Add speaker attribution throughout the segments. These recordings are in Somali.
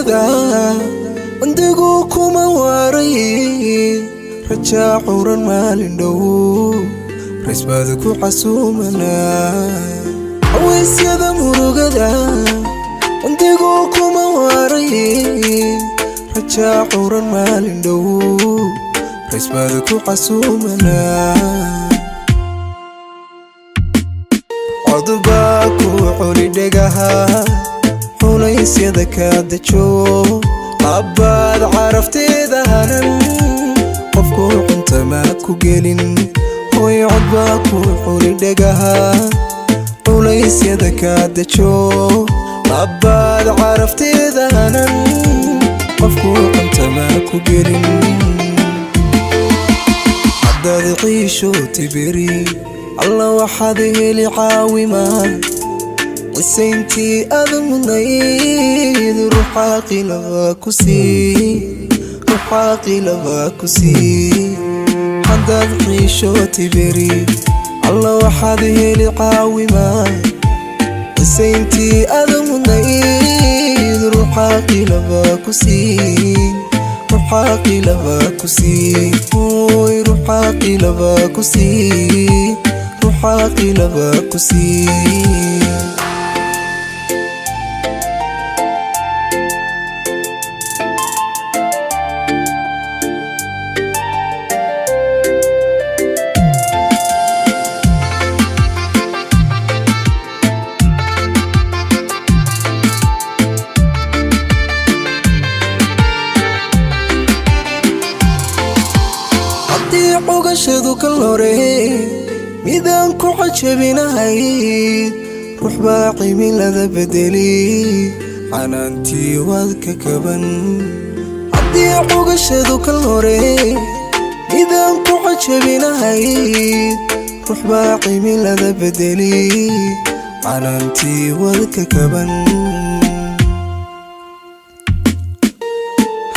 Speaker 1: murugada andigu kuma waarayn rajaa curan maalin dhow raysbaad ku casuumanaa aweysyada murugada andigu kuma waarayn rajaa curan maalin dhow raysbaad ku casuumanaa codbaa ku culi dhegaha xulaysyada ka dajo abbaad carafteeda hanan qofku cunta ma ku gelin hooy codbaa ku culi dhegaha xulaysyada ka dajo abbaad carafteeda hanan qofku cunta ma ku gelin haddaad ciisho tibiri alla waxaad heli caawimaad qisayntii aad mudnayd ruuxa qilaba ku sii haddaad ciisho tibiri alla waxaad heli caawimaad qisayntii aad mudnayd ruuxa qilaba ku sii ruuxa qilaba ku sii ruuxa qilaba ku sii ruuxa qilaba ku sii عقشدو كالوري ميدان كو عجبيناهاyd روح باقي من لذا بدلي عنانتي وادك كبن عدي عقشدو كالوري ميدان كو عجبيناهاyd روح باقي من لذا بدلي عنانتي وادك كبن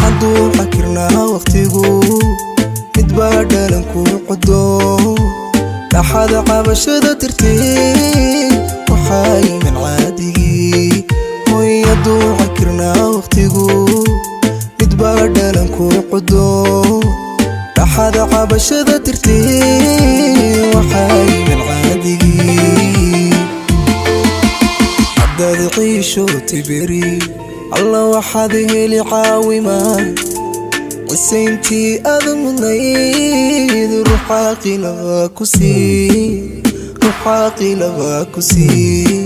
Speaker 1: حدو حكرنا وقتيقو midbaadhalan ku qodo dhaxada qabashada tirtiin waxay min caadigi hooyadu xakirna waqtigu midbaadhalan ku qodo dhaxada qabashada tirtiin waxay min caadigi haddaad ciisho tibiri alla waxaad heli caawimaad qisayntii aad mudnayd ruuxa qilaba ku sii ruuxa qilaba ku sii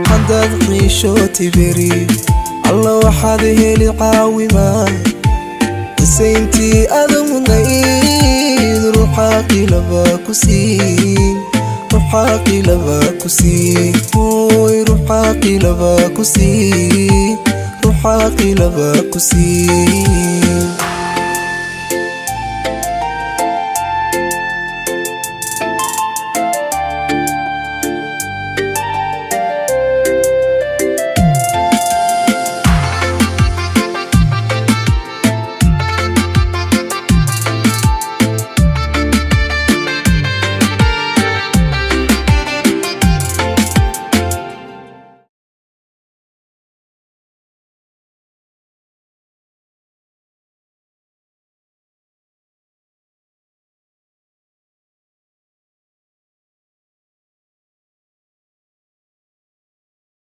Speaker 1: haddaad ciisho tibiri alla waxaad heli caawimaad qisayntii aad mudnayd ruuxa qilaba ku sii ruuxa qilaba ku sii ruuxa qilaba ku sii ruuxa qilaba ku sii